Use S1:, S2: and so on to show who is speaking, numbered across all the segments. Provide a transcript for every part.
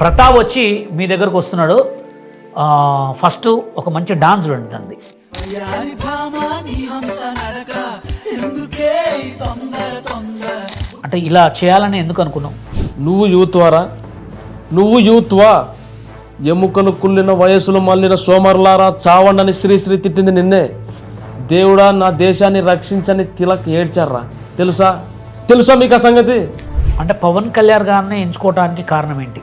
S1: ప్రతాప్ వచ్చి మీ దగ్గరకు వస్తున్నాడు. ఫస్ట్ ఒక మంచి డాన్స్ చూడండి. అంటే ఇలా చేయాలని ఎందుకు అనుకున్నావు?
S2: నువ్వు యూత్వా ఎముకలు కుళ్ళిన వయసులు మళ్ళిన సోమరులారా చావండని శ్రీశ్రీ తిట్టింది నిన్నే. దేవుడా నా దేశాన్ని రక్షించని తిలక్ ఏడ్చారా. తెలుసా మీకు ఆ సంగతి?
S1: అంటే పవన్ కళ్యాణ్ గారిని ఎంచుకోవడానికి కారణం ఏంటి?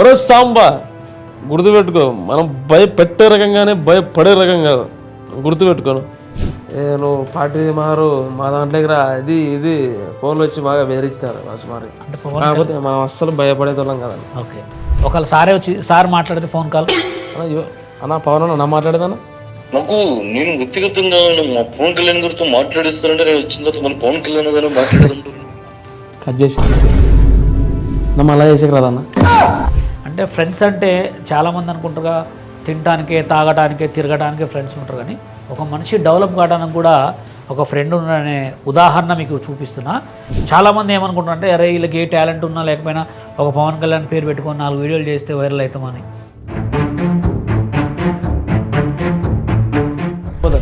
S2: ఒరే సాంబా, గుర్తుపెట్టుకో, మనం భయపెట్టే రకంగానే భయపడే రకం కాదు, గుర్తుపెట్టుకోను. నువ్వు పార్టీ మారు మా దాంట్లోకి రా, ఇది ఫోన్లు వచ్చి బాగా బెదిరించారు మరి. కాకపోతే మనం అస్సలు భయపడేతోళ్ళం కదండి.
S1: ఓకే, ఒకవేళ సార్ మాట్లాడితే ఫోన్ కాల్
S2: అన్న పవన్ అన్న మాట్లాడేదానా?
S3: నాకు నేను వ్యక్తిగతంగా మా పవన్ కళ్యాణ్ గారితో మాట్లాడిస్తానంటే నేను వచ్చిన తర్వాత మన పవన్ కళ్యాణ్ గారు మాట్లాడదంటారు.
S2: కట్ చేసి నమ్మ అలా చేసేకి రాదన్న.
S1: అంటే ఫ్రెండ్స్ అంటే చాలామంది అనుకుంటారుగా తినడానికే, తాగడానికే, తిరగడానికే ఫ్రెండ్స్ ఉంటారు. కానీ ఒక మనిషి డెవలప్ కావడానికి కూడా ఒక ఫ్రెండ్ ఉన్నాడనే ఉదాహరణ మీకు చూపిస్తున్నా. చాలామంది ఏమనుకుంటారు అంటే, అరే వీళ్ళకి ఏ టాలెంట్ ఉన్నా లేకపోయినా ఒక పవన్ కళ్యాణ్ పేరు పెట్టుకొని 4 వీడియోలు చేస్తే వైరల్ అవుతామని.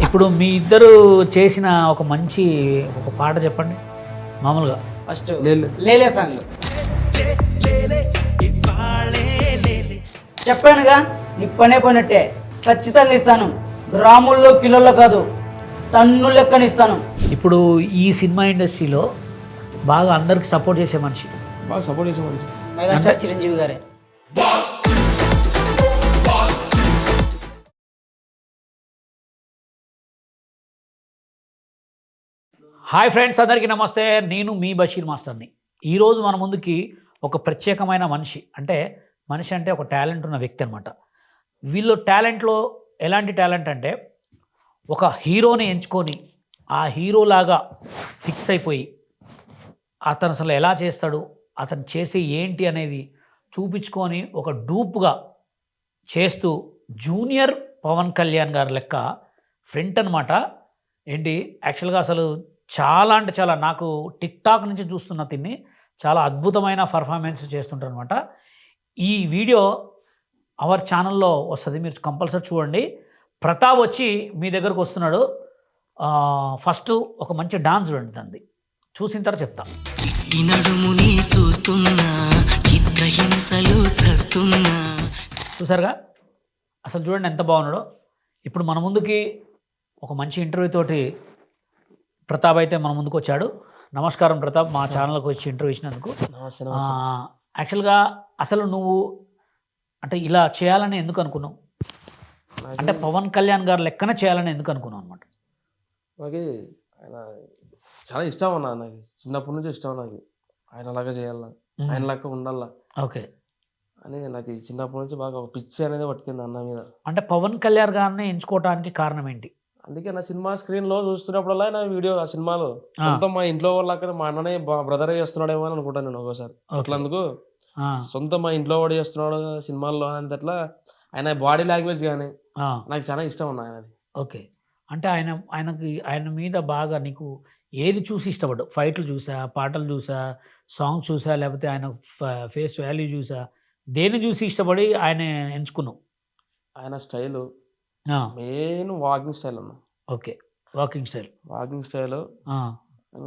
S1: ఇప్పుడు మీ ఇద్దరు చేసిన ఒక మంచి ఒక పాట చెప్పండి మామూలుగా.
S4: ఫస్ట్ లేలే సాంగ్ చెప్పానుగా, నీ పనే పోయినట్టే. ఖచ్చితంగా ఇస్తాను, గ్రాముల్లో కిలోల్లో కాదు, టన్ను లెక్కన ఇస్తాను.
S1: ఇప్పుడు ఈ సినిమా ఇండస్ట్రీలో బాగా అందరికి సపోర్ట్ చేసే మనిషి,
S2: బాగా సపోర్ట్ చేసే మనిషి
S4: మెగాస్టార్ చిరంజీవి గారే.
S1: హాయ్ ఫ్రెండ్స్, అందరికీ నమస్తే. నేను మీ బషీర్ మాస్టర్ని. ఈరోజు మన ముందుకి ఒక ప్రత్యేకమైన మనిషి, అంటే మనిషి అంటే ఒక టాలెంట్ ఉన్న వ్యక్తి అనమాట. వీళ్ళు టాలెంట్లో ఎలాంటి టాలెంట్ అంటే, ఒక హీరోని ఎంచుకొని ఆ హీరోలాగా ఫిక్స్ అయిపోయి అతను అసలు ఎలా చేస్తాడు, అతను చేసే ఏంటి అనేది చూపించుకొని ఒక డూప్గా చేస్తూ జూనియర్ పవన్ కళ్యాణ్ గారి లెక్క ఫ్రెంట్ అనమాట. ఏంటి యాక్చువల్గా అసలు చాలా అంటే చాలా, నాకు టిక్టాక్ నుంచి చూస్తున్న తిన్ని చాలా అద్భుతమైన పర్ఫార్మెన్స్ చేస్తుంటారు అనమాట. ఈ వీడియో అవర్ ఛానల్లో వస్తుంది, మీరు కంపల్సరీ చూడండి. ప్రతాప్ వచ్చి మీ దగ్గరకు వస్తున్నాడు. ఫస్ట్ ఒక మంచి డాన్స్ చూడండి, దాన్ని చూసిన తర్వాత చెప్తాం. చూసారుగా, అసలు చూడండి ఎంత బాగున్నాడో. ఇప్పుడు మన ముందుకి ఒక మంచి ఇంటర్వ్యూ తోటి ప్రతాప్ అయితే మన ముందుకు వచ్చాడు. నమస్కారం ప్రతాప్, మా ఛానల్కి వచ్చి ఇంటర్వ్యూ ఇచ్చినందుకు. యాక్చువల్గా అసలు నువ్వు అంటే ఇలా చేయాలని ఎందుకు అనుకున్నావు? అంటే పవన్ కళ్యాణ్ గారు లెక్కన చేయాలని ఎందుకు అనుకున్నావు అనమాట?
S2: నాకు ఆయన చాలా ఇష్టం అన్న, నాకు చిన్నప్పటి నుంచి ఇష్టం. నాకు ఆయన లాగా చేయాలా, ఆయన లాగా ఉండాలా,
S1: ఓకే
S2: అని నాకు చిన్నప్పటి నుంచి బాగా ఒక పిచ్చి అనేది పట్టుకుంది అన్న మీద.
S1: అంటే పవన్ కళ్యాణ్ గారిని ఎంచుకోవడానికి కారణం ఏంటి?
S2: అందుకే నా సినిమా స్క్రీన్లో చూస్తున్నప్పుడల్లా నా వీడియో ఆ సినిమాలో సొంతం మా ఇంట్లో వాళ్ళు అక్కడ మా అన్ననే బ్రదరే చేస్తున్నాడేమో అని అనుకుంటాను నేను ఒకసారి. అట్లందుకు సొంతం మా ఇంట్లో వాడు చేస్తున్నాడు సినిమాల్లో అంటే అట్లా ఆయన బాడీ లాంగ్వేజ్ కానీ నాకు చాలా ఇష్టం అన్న ఆయనది.
S1: ఓకే, అంటే ఆయన మీద బాగా నీకు ఏది చూసి ఇష్టపడ్డావు? ఫైట్లు చూసా, పాటలు చూసా, సాంగ్ చూసా, లేకపోతే ఆయన ఫేస్ వాల్యూ చూసా, దేన్ని చూసి ఇష్టపడి ఆయన ఎంచుకున్నావు?
S2: ఆయన స్టైలు మెయిన్ వాకింగ్ స్టైల్ అన్న.
S1: Okay, walking style.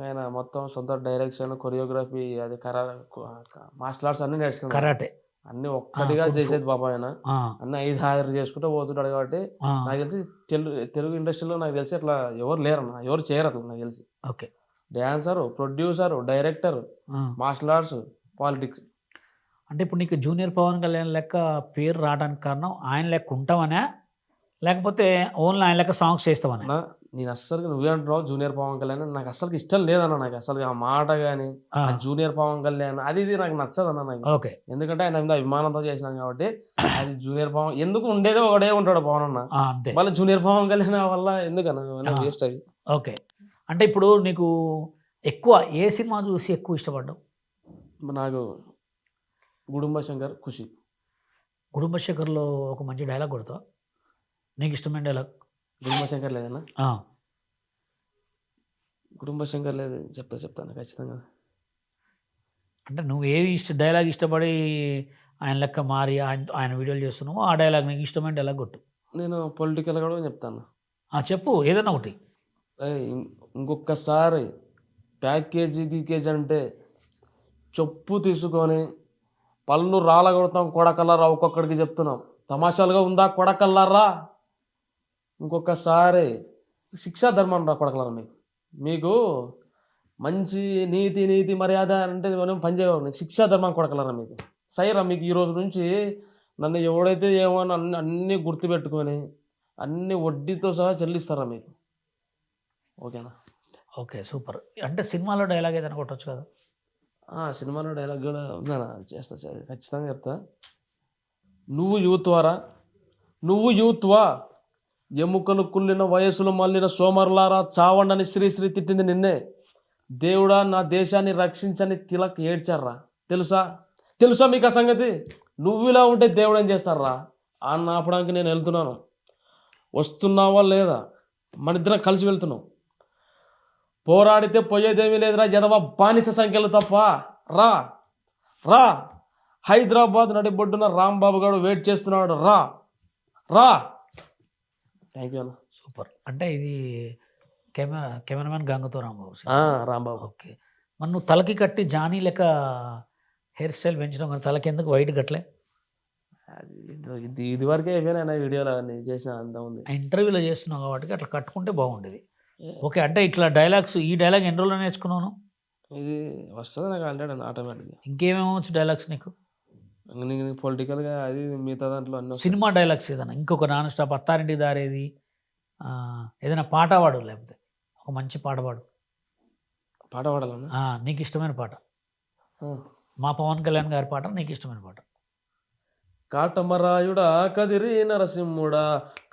S2: ఆయన మొత్తం సొంత డైరెక్షన్, కొరియోగ్రఫీ, అది మార్షల్ ఆర్ట్స్ అన్ని నేర్చుకున్నాడు.
S1: కరాటే
S2: అన్ని ఒక్కటిగా చేసేది బాబా ఆయన. అన్ని 5-6 చేసుకుంటూ పోతుంటాడు. కాబట్టి నాకు తెలిసి తెలుగు ఇండస్ట్రీలో నాకు తెలిసి అట్లా ఎవరు లేరన్న, ఎవరు చేయరు అట్లా నాకు తెలిసి.
S1: Okay,
S2: dancer, producer, director, martial arts, politics.
S1: అంటే ఇప్పుడు నీకు జూనియర్ పవన్ కళ్యాణ్ లెక్క పేరు రావడానికి కారణం ఆయన లెక్క ఉంటావనా, లేకపోతే ఓన్లీ ఆయన లెక్క సాంగ్స్ చేస్తావనా?
S2: నేను అస్సలు నువ్వే అంటున్నావు జూనియర్ పవన్ కళ్యాణ్, నాకు అస్సలు ఇష్టం లేదన్న. నాకు అసలు ఆ మాట కానీ ఆ జూనియర్ పవన్ కళ్యాణ్ అది ఇది నాకు నచ్చదన్న నాకు.
S1: ఓకే,
S2: ఎందుకంటే ఆయన మీద అభిమానంతో చేసినాం కాబట్టి. అది జూనియర్ పవన్ ఎందుకు ఉండేదే ఒకడే ఉంటాడు పవన్ అన్న, మళ్ళీ జూనియర్ పవన్ కళ్యాణ్ వల్ల ఎందుకన్నా వేస్ట్ అవి.
S1: ఓకే, అంటే ఇప్పుడు నీకు ఎక్కువ ఏ సినిమా చూసి ఎక్కువ ఇష్టపడ్డావు?
S2: నాకు గుడుంబ శంకర్, ఖుషి.
S1: గుడుంబ శంకర్లో ఒక మంచి డైలాగ్ కొడతావు, నీకు ఇష్టమైన డైలాగ్?
S2: గుడుంబ శంకర్ లేదన్నా, గుడుంబ శంకర్ లేదు, చెప్తాను ఖచ్చితంగా.
S1: అంటే నువ్వు ఏది డైలాగ్ ఇష్టపడి ఆయన లెక్క మారి ఆయన వీడియోలు చేస్తున్నావు, ఆ డైలాగ్ నీకు ఇష్టమైన డైలాగ్ కొట్టు.
S2: నేను పొలిటికల్ కూడా చెప్తాను.
S1: చెప్పు ఏదైనా ఒకటి.
S2: ఇంకొకసారి ప్యాకేజీ గీకేజీ అంటే చెప్పు తీసుకొని పళ్ళు రాలగొడతాం కొడకల్లారా, ఒక్కొక్కడికి చెప్తున్నాం. తమాషాలుగా ఉందా కొడకల్లారా? ఇంకొకసారి శిక్షా ధర్మం రా కొడకల్లారా. మీకు మంచి నీతి మర్యాద అంటే మనం పనిచేయవు. శిక్షా ధర్మం కొడకల్లారా మీకు. సైరా మీకు ఈ రోజు నుంచి నన్ను ఎవడైతే ఏమో అన్నీ గుర్తుపెట్టుకొని అన్ని వడ్డీతో సహా చెల్లిస్తారా మీకు. ఓకేనా?
S1: Okay, super. అంటే సినిమాలో డైలాగ్ ఏదైనా కొట్టచ్చు కదా?
S2: సినిమాలో డైలాగ్ కూడా ఉందా? చేస్తా, ఖచ్చితంగా చెప్తా. నువ్వు యూత్వా ఎముకలు కుళ్ళిన వయసులు మళ్ళిన సోమరులారా చావండని శ్రీశ్రీ తిట్టింది నిన్నే. దేవుడా నా దేశాన్ని రక్షించని తిలక్ ఏడ్చారా. తెలుసా మీకు ఆ సంగతి? నువ్వు ఇలా ఉంటే దేవుడు ఏం చేస్తారా? అన్న ఆపడానికి నేను వెళ్తున్నాను. వస్తున్నావా లేదా? మన ఇద్దరం కలిసి వెళ్తున్నాం. పోరాడితే పోయేదేమీ లేదురా ఎదవ బానిస సంఖ్యలు తప్ప. రా హైదరాబాద్ నడిబొడ్డున రాంబాబు గారు వెయిట్ చేస్తున్నాడు. రా. థ్యాంక్ యూ అన్న.
S1: సూపర్. అంటే ఇది కెమెరామెన్ గంగతో
S2: రాంబాబు.
S1: ఓకే. మరి నువ్వు తలకి కట్టి జానీ లెక్క హెయిర్ స్టైల్ పెంచడం కానీ తలకి ఎందుకు వైట్ కట్టలే?
S2: ఇది వరకే అయిపోయినా వీడియోలో చేసిన అంత ఉంది.
S1: ఇంటర్వ్యూలో చేస్తున్నావు కాబట్టి అట్లా కట్టుకుంటే బాగుండేది. ఓకే. అంటే ఇట్లా డైలాగ్స్, ఈ డైలాగ్ ఎన్ని రోజులు నేర్చుకున్నాను?
S2: ఇది వస్తుంది నాకు ఆల్రెడీ ఆటోమేటిక్గా.
S1: ఇంకేమేమొచ్చు డైలాగ్స్ నీకు?
S2: పొలిటికల్గా అది మిగతా దాంట్లో అన్నీ.
S1: సినిమా డైలాగ్స్ ఏదైనా ఇంకొక నాన్ స్టాప్ అత్తారింటి దారేది, ఏదైనా పాట పాడు, లేకపోతే ఒక మంచి పాట పాడు.
S2: పాట పాడాలన్నా?
S1: నీకు ఇష్టమైన పాట. మా పవన్ కళ్యాణ్ గారి పాట నీకు ఇష్టమైన పాట.
S2: కాటమరాయుడా కదిరి నరసింహుడా,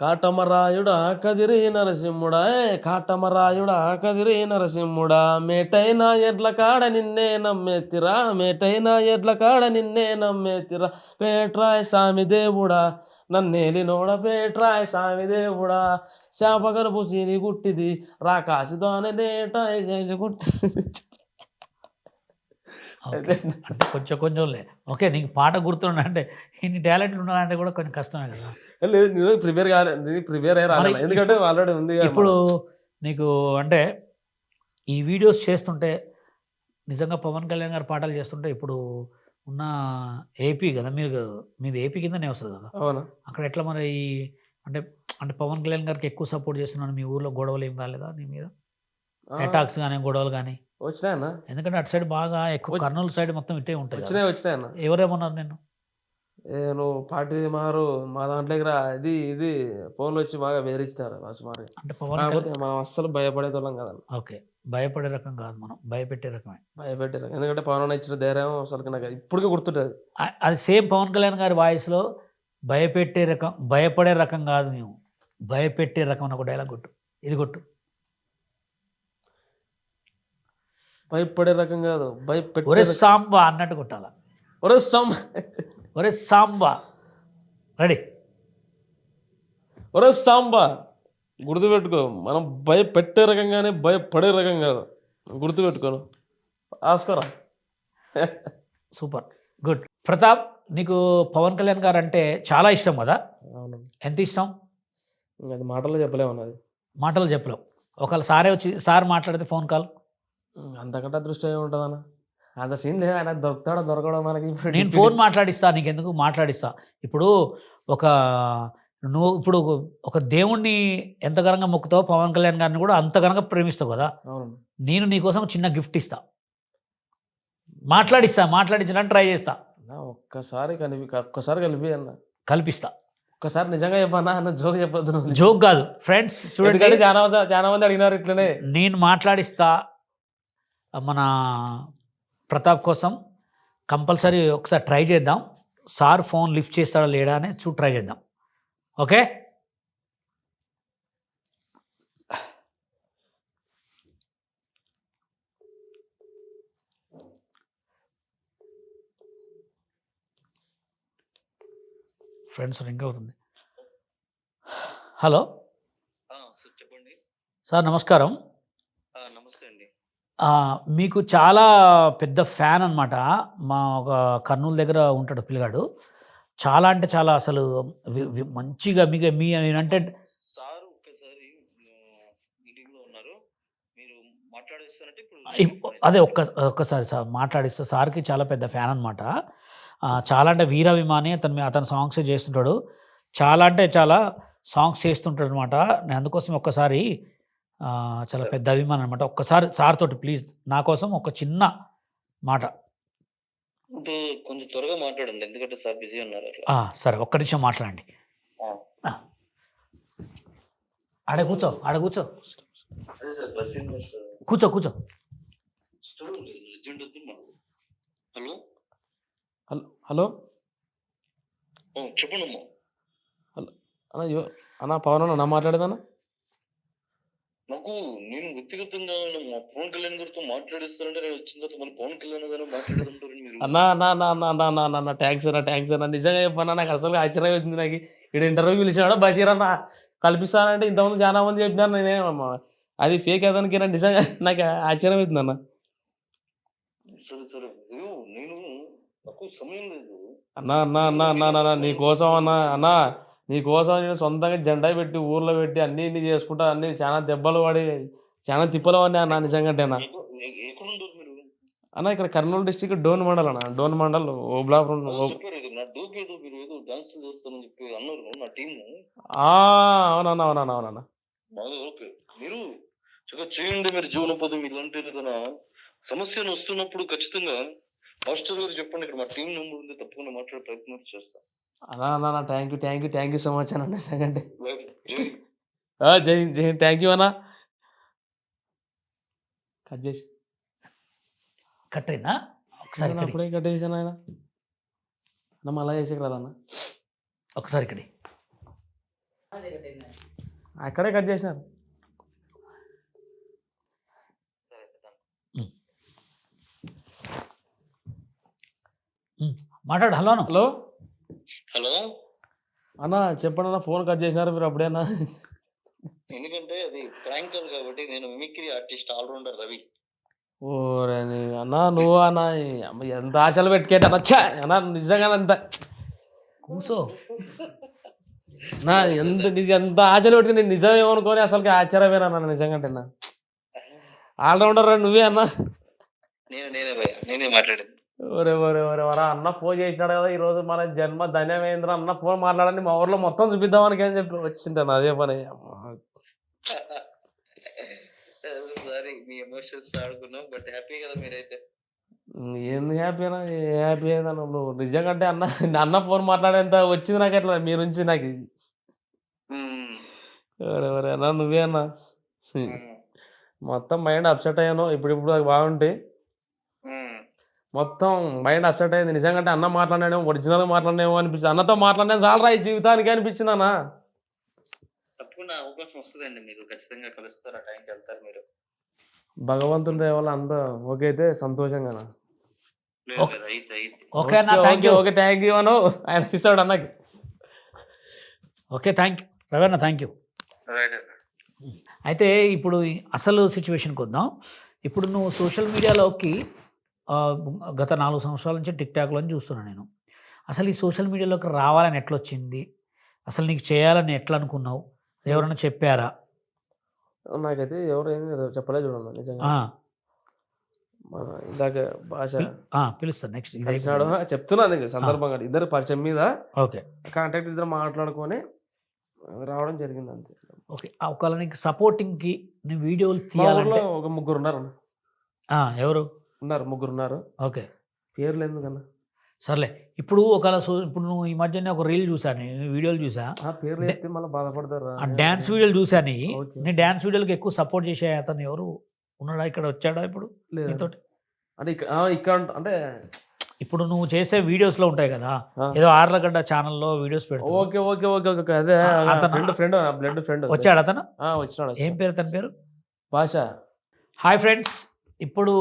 S2: కాటమరాయుడా కదిరి నరసింహుడా, కాటమరాయుడా కదిరి నరసింహుడా, మేటైన ఎడ్ల కాడ నిన్నే నమ్మేతిరా, మేటైన ఎడ్ల కాడ నిన్నే నమ్మేతిరా, పేట్రాయ్ సామి దేవుడా నన్నేలినోడ, పేట్రాయ్ సామి దేవుడా, శాపగరుపు సీని గుట్టిది రాకాసితోనే డేటాయ్ చేసి గుట్టిది.
S1: అంటే కొంచెంలే. ఓకే, నీకు పాట గుర్తుండే అంటే ఇన్ని టాలెంట్లు ఉన్నాయంటే కూడా కొంచెం కష్టమే కదా.
S2: లేదు, నేను ప్రిపేర్ కాలేదు, ప్రిపేర్ అయ్యి రాలేదు, ఎందుకంటే ఆల్రెడీ ఉంది.
S1: ఇప్పుడు నీకు అంటే ఈ వీడియోస్ చేస్తుంటే నిజంగా పవన్ కళ్యాణ్ గారు పాటలు చేస్తుంటే ఇప్పుడు ఉన్న ఏపీ కదా, మీది ఏపీ కిందనే వస్తుంది కదా.
S2: అవునా?
S1: అక్కడ ఎట్లా మరి అంటే అంటే పవన్ కళ్యాణ్ గారికి ఎక్కువ సపోర్ట్ చేస్తున్నాను. మీ ఊర్లో గొడవలు ఏం కాలేదా నీ మీద? అటాక్స్ కానీ గొడవలు కానీ
S2: వచ్చినాయన్న?
S1: ఎందుకంటే అటు సైడ్ బాగా ఎక్కువ కర్నూలు సైడ్ మొత్తం ఇట్టే ఉంటాయి.
S2: వచ్చినాయన్న.
S1: ఎవరేమన్నారు నేను?
S2: నువ్వు పార్టీ మారు మా దాంట్లోకి రా, ఇది ఫోన్లు వచ్చి బాగా బెదిరించారు సుమారు.
S1: అంటే పవన్
S2: మనం అస్సలు భయపడేతోళ్ళం కదా.
S1: ఓకే, భయపడే రకం కాదు, మనం భయపెట్టే రకమే.
S2: భయపెట్టే రకం, ఎందుకంటే పవన్ ఇచ్చిన ధైర్యం అసలు నాకు ఇప్పటికీ గుర్తుంటుంది.
S1: అది సేమ్ పవన్ కళ్యాణ్ గారి వాయిస్లో భయపెట్టే రకం, భయపడే రకం కాదు మేము, భయపెట్టే రకం అని ఒక డైలాగ్ కొట్టు. ఇది కొట్టు.
S2: భయపడే రకం కాదు, భయపెట్టే.
S1: ఒరే సాంబా అన్నట్టు కొట్టాల. ఒరే సాంబా. రెడీ?
S2: ఒరే సాంబా. గుర్తుపెట్టుకో, మనం భయపెట్టే రకంగానే భయపడే రకం కాదు. గుర్తుపెట్టుకోను, ఆస్కరా.
S1: Super, good. ప్రతాప్, నీకు పవన్ కళ్యాణ్ గారు అంటే చాలా ఇష్టం కదా?
S2: అవును.
S1: ఎంత ఇష్టం?
S2: అది మాటల్లో చెప్పలేమన్నది.
S1: మాటలు చెప్పలేవు. ఒకవేళ సారే వచ్చి సార్ మాట్లాడితే ఫోన్ కాల్,
S2: అంతకంటే అదృష్టం ఏముంటుందన్న? అంత సీన్ లేదు. ఆయన దొరకడం మనకి.
S1: నేను ఫోన్ మాట్లాడిస్తా, నీకు ఎందుకు మాట్లాడిస్తా. ఇప్పుడు నువ్వు ఇప్పుడు ఒక దేవుణ్ణి ఎంత ఘనంగా మొక్కుతావు, పవన్ కళ్యాణ్ గారిని కూడా అంత ఘనంగా ప్రేమిస్తావు కదా.
S2: అవును.
S1: నేను నీకోసం చిన్న గిఫ్ట్ ఇస్తా, మాట్లాడించడానికి ట్రై చేస్తా.
S2: ఒక్కసారి కలిపి అన్న,
S1: కల్పిస్తా.
S2: ఒక్కసారి నిజంగా చెప్పన్నా అన్న, జోక్ చెప్పొద్దు.
S1: జోక్ కాదు ఫ్రెండ్స్, చూడండి,
S2: చాలా మంది అడిగినారు ఇట్లనే.
S1: నేను మాట్లాడిస్తా మన ప్రతాప్ కోసం. కంపల్సరీ ఒకసారి ట్రై చేద్దాం. సార్ ఫోన్ లిఫ్ట్ చేస్తాడా లేడా అని ట్రై చేద్దాం. ఓకే? ఫ్రెండ్స్, రింగ్ అవుతుంది. హలో
S3: చెప్పండి
S1: సార్, నమస్కారం.
S3: నమస్తే అండి.
S1: మీకు చాలా పెద్ద ఫ్యాన్ అనమాట. మా ఒక కర్నూలు దగ్గర ఉంటాడు పిల్లగాడు. చాలా అంటే చాలా అసలు మంచిగా మీ అంటే
S3: సార్ ఒక్కసారి మీటింగ్ లో ఉన్నారు, మీరు మాట్లాడేస్తారంటే
S1: అదే ఒక్కసారి సార్ మాట్లాడిస్తా. సార్కి చాలా పెద్ద ఫ్యాన్ అనమాట. చాలా అంటే వీరాభిమాని. అతను సాంగ్స్ చేస్తుంటాడు. చాలా అంటే చాలా సాంగ్స్ చేస్తుంటాడు అనమాట. నేను అందుకోసం ఒక్కసారి చాలా పెద్ద అభిమానం అనమాట. ఒక్కసారి సార్ తోటి ప్లీజ్ నా కోసం ఒక చిన్న మాట.
S3: అంటే కొంచెం త్వరగా మాట్లాడండి, ఎందుకంటే సార్ బిజీ ఉన్నారు అట్లా.
S1: సరే ఒక్క నిమిషం మాట్లాడండి. ఆడ కూర్చో
S3: అదే సార్ బస్
S1: కూర్చో
S3: లెజెండ్ వద్దు మాకు. హలో
S2: హలో
S3: చెప్పండి అమ్మా.
S2: అన్న అన్న పవన్ అన్న మాట్లాడేదన్నా?
S3: నాకు నేను వ్యక్తిగతంగా మా పవన్ కళ్యాణ్ గారితో మాట్లాడిస్తారంటే నేను వచ్చిన తర్వాత మళ్ళీ పవన్ కళ్యాణ్ గారు మాట్లాడేదంటారు మీరు.
S2: అన్న థ్యాంక్స్ అన్న నిజంగా చెప్పన్నా. నాకు అసలు ఆశ్చర్యం అవుతుంది. నాకు ఇక్కడ ఇంటర్వ్యూ పిలిచినాడు బషీర్ అన్న కల్పిస్తానంటే ఇంతమంది చాలా మంది చెప్పినారు. నేనేమమ్మా అది ఫేక్ అతనికి నిజంగా నాకు ఆశ్చర్యం అవుతుంది అన్న.
S3: సరే నేను నాకు సమయం లేదు
S2: అన్న నీకోసం నీకోసం నేను సొంతంగా జెండా పెట్టి ఊర్లో పెట్టి అన్ని చేసుకుంటా. అన్ని చాలా దెబ్బలు పడి చాలా తిప్పలు పడి అన్న నిజంగా అన్న.
S3: ఎక్కడుంటారు మీరు?
S2: అన్న ఇక్కడ కర్నూలు డిస్టిక్ డోన్ మండల్ అన్న. డోన్ మండల్
S3: చెప్పారు ఇది నా డోప్ ఏదో మీరు ఏదో డాన్స్ చేస్తారని చెప్పి అన్నారు నా టీము.
S2: అవునన్నా
S3: ఓకే, మీరు చక్కగా చేయండి. మీరు జీవనోపాధి ఇలాంటి ఏదైనా సమస్యను వస్తున్నప్పుడు ఖచ్చితంగా మాస్టర్ గారు చెప్పండి, ఇక్కడ మా టీం నెంబర్ ఉంది, తప్పకుండా మాట్లాడే ప్రయత్నం చేస్తాం.
S2: అన్న థ్యాంక్ యూ సో మచ్ అన్న నిజంగా. జై థ్యాంక్ యూ అన్న. కట్ చేసి
S1: కట్ అయిందా? ఒకసారి
S2: అప్పుడే కట్ చేశాను ఆయన. అన్న మళ్ళా చేసేకి రాదన్న.
S1: ఒకసారి ఇక్కడ
S2: అక్కడే కట్ చేసినారు.
S1: మాట్లాడు. హలో
S3: హలో
S2: అన్న చెప్పండి అన్న. ఫోన్ కట్ చేసినారు మీరు అప్పుడేనా?
S3: ఎందుకంటే అది ప్రాంక్ కాల్ కాబట్టి నేను మిమిక్రీ ఆర్టిస్ట్ ఆల్రౌండర్ రవి.
S2: ఓరే అన్న నువ్వు అన్న ఎంత ఆశలు పెట్టుకేట నచ్చా అన్న నిజంగా. అంత
S1: కూర్చో
S2: నా ఎంత ఆశలు పెట్టుకుని నేను నిజమేమనుకోని అసలు ఆశ్చర్యమేనా అన్న నిజంగా. అన్న ఆల్రౌండర్ నువ్వే అన్న.
S3: నేనే మాట్లాడేది.
S2: ఒరే అన్న ఫోన్ చేసినాడు కదా ఈరోజు మన జన్మ ధన్యమేంద్ర. అన్న ఫోన్ మాట్లాడండి మా ఊర్లో మొత్తం చూపిద్దామని అని చెప్పి వచ్చింటాను. అదే పని.
S3: సారీ మీ ఎమోషన్స్ ఆడుకున్నాం, బట్ హ్యాపీ కదా మీరైతే.
S2: ఏంది హ్యాపీ అన్న? హ్యాపీ అయ్యేదన్న నువ్వు నిజంగా. అంటే అన్న ఫోన్ మాట్లాడేంత వచ్చింది నాకు అట్లా మీ నుంచి నాకు. ఒరే అన్న నువ్వే అన్న. మొత్తం మైండ్ అప్సెట్ అయ్యాను. ఇప్పుడు అది బాగుంటాయి. మొత్తం మైండ్ అప్సెట్ అయింది నిజంగా. అంటే అన్న మాట్లాడానేమో ఒరిజినల్ మాట్లాడినేమో అనిపించింది. అన్నతో మాట్లాడినా చాలరా ఈ జీవితానికి అనిపించింది అన్న.
S3: తప్పకుండా అవకాశం వస్తుందండి, మీరు ఖచ్చితంగా కలుస్తారు, ఆ టైంకి వెళ్తారు మీరు.
S2: భగవంతుని దయ వల్ల అంతా ఓకే అయితే సంతోషంగా.
S1: ఓకే అన్న, thank you.
S2: Okay thank you అను ఆయన ఇస్తాడు అన్నకి.
S1: ఓకే థ్యాంక్ యూ రవి అన్న, థ్యాంక్ యూ. అయితే ఇప్పుడు అసలు సిచ్యువేషన్కి వద్దాం. ఇప్పుడు నువ్వు సోషల్ మీడియాలోకి గత 4 సంవత్సరాల నుంచి టిక్టాక్లో చూస్తున్నాను నేను. అసలు ఈ సోషల్ మీడియాలోకి రావాలని ఎట్లా వచ్చింది? అసలు నీకు చేయాలని ఎట్లా అనుకున్నావు? ఎవరైనా చెప్పారా?
S2: నాకైతే ఎవరు ఏం చెప్పలేదు చూడండి నిజంగా. ఇందాక భాష
S1: పిలుస్తాను నెక్స్ట్
S2: చెప్తున్నాను సందర్భంగా. ఇద్దరు పరిచయం మీద
S1: ఓకే
S2: కాంటాక్ట్ ఇద్దరు మాట్లాడుకొని రావడం జరిగింది అంతే.
S1: ఓకే, ఒకవేళ నీకు సపోర్టింగ్కి నీ వీడియోలు
S2: మా
S1: తీయాలంటే
S2: ఊర్లో ఒక ముగ్గురు ఉన్నారు.
S1: ఎవరు
S2: ముగ్గురు ఉన్నారు.
S1: ఓకే,
S2: పేర్లు ఎందుకన్నా?
S1: సర్లే. ఇప్పుడు ఒకవేళ ఇప్పుడు నువ్వు ఈ మధ్యనే ఒక రీల్ చూసాను, వీడియోలు చూసా.
S2: పేర్లు చెప్తే మళ్ళీ బాధపడతారు.
S1: ఆ డ్యాన్స్ వీడియోలు చూసాను. నీ డ్యాన్స్ వీడియోలకి ఎక్కువ సపోర్ట్ చేసే అతను ఎవరు ఉన్నాడా? ఇక్కడ వచ్చాడా ఇప్పుడు నీతోటి?
S2: అంటే ఇక్కడ అంటే
S1: ఇప్పుడు నువ్వు చేసే వీడియోస్లో ఉంటాయి కదా, ఏదో ఆర్లగడ్డ ఛానల్లో వీడియోస్ పెడతావు.
S2: ఓకే ఓకే ఓకే ఓకే అదే ఫ్రెండ్ బ్లడ్ ఫ్రెండ్
S1: వచ్చాడు అతను.
S2: వచ్చినాడు.
S1: ఏం పేరు తన పేరు?
S2: భాష.
S1: హాయ్ ఫ్రెండ్స్, ఇప్పుడు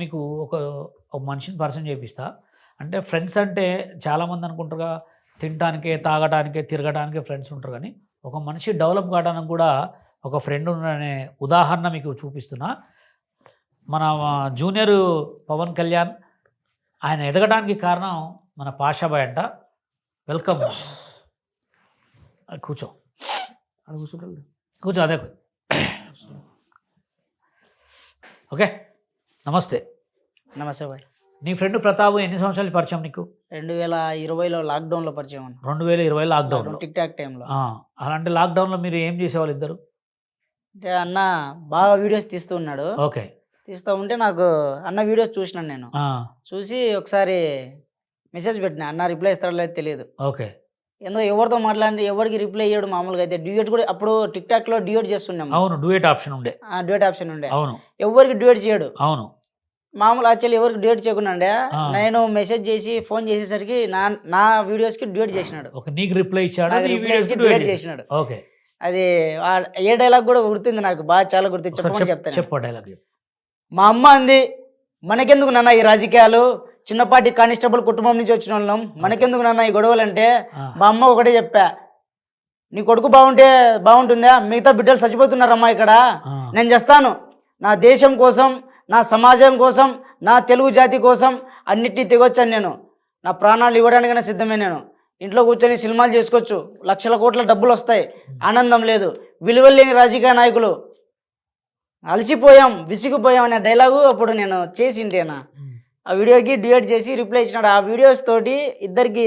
S1: మీకు ఒక మనిషిని పరిచయం చేపిస్తా. అంటే ఫ్రెండ్స్ అంటే చాలామంది అనుకుంటారుగా తినడానికే, తాగడానికే, తిరగడానికే ఫ్రెండ్స్ ఉంటారు. కానీ ఒక మనిషి డెవలప్ కావడానికి కూడా ఒక ఫ్రెండ్ అనే ఉదాహరణ మీకు చూపిస్తున్నా. మన జూనియర్ పవన్ కళ్యాణ్ ఆయన ఎదగడానికి కారణం మన పాషాబాయ్ అంట. వెల్కమ్. కూర్చో
S2: అది కూర్చుంటాడు.
S1: కూర్చో అదే ఓకే. నమస్తే.
S5: నమస్తే బాయ్.
S1: నీ ఫ్రెండ్ ప్రతాప్ ఎన్ని సంవత్సరాలు పరిచయం నీకు?
S5: 2020లో లాక్డౌన్లో పరిచయం అన్న.
S1: 2020 లాక్డౌన్.
S5: టిక్ టాక్ టైంలో.
S1: అలాంటి లాక్డౌన్లో మీరు ఏం చేసేవాళ్ళు ఇద్దరు?
S5: అంటే అన్న బాగా వీడియోస్ తీస్తూ ఉన్నాడు.
S1: ఓకే.
S5: తీస్తూ ఉంటే నాకు అన్న వీడియోస్ చూసినాను నేను. చూసి ఒకసారి మెసేజ్ పెట్టినా, అన్న రిప్లై ఇస్తాడో లేదో తెలియదు.
S1: ఓకే.
S5: ఎందుకో ఎవరితో మాట్లాడి ఎవరికి రిప్లై ఇయ్యాడు. మామూలుగా అయితే డ్యూయట్ కూడా అప్పుడు టిక్ టాక్లో డ్యూయట్ చేస్తున్నాము.
S1: అవును, డ్యూయట్ ఆప్షన్ ఉండే.
S5: డ్యూయట్ ఆప్షన్ ఉండే.
S1: అవును.
S5: ఎవరికి డ్యూయట్ చేయడు.
S1: అవును.
S5: మామూలు యాక్చువల్లీ ఎవరికి డ్యూయట్ చేయకుండా ఉండే. నేను మెసేజ్ చేసి ఫోన్ చేసేసరికి నా వీడియోస్కి డ్యూయట్ చేసినాడు.
S1: ఓకే. నీకు రిప్లై ఇచ్చాడు,
S5: డ్యూయట్ చేసినాడు.
S1: ఓకే.
S5: అది ఏ డైలాగ్ కూడా గుర్తుంది నాకు, బాగా చాలా గుర్తుంది. చెప్పమని చెప్తాను.
S1: చెప్పు డైలాగ్.
S5: మా అమ్మ అంది, మనకెందుకు నాన్న ఈ రాజకీయాలు, చిన్నపాటి కానిస్టేబుల్ కుటుంబం నుంచి వచ్చిన వాళ్ళం, మనకెందుకు నాన్న ఈ గొడవలు అంటే మా అమ్మ ఒకటే చెప్పా, నీ కొడుకు బాగుంటుందా, మిగతా బిడ్డలు చచ్చిపోతున్నారమ్మా ఇక్కడ, నేను చేస్తాను నా దేశం కోసం, నా సమాజం కోసం, నా తెలుగు జాతి కోసం అన్నిటినీ తెగొచ్చాను నేను. నా ప్రాణాలు ఇవ్వడానికైనా సిద్ధమే. నేను ఇంట్లో కూర్చొని సినిమాలు చేసుకోవచ్చు, లక్షల కోట్ల డబ్బులు వస్తాయి, ఆనందం లేదు. విలువలు లేని రాజకీయ నాయకులు, అలసిపోయాం, విసిగిపోయాం అనే డైలాగు అప్పుడు నేను చేసింటేనా. ఆ వీడియోకి డ్యూయట్ చేసి రిప్లై ఇచ్చినాడు. ఆ వీడియోస్ తోటి ఇద్దరికి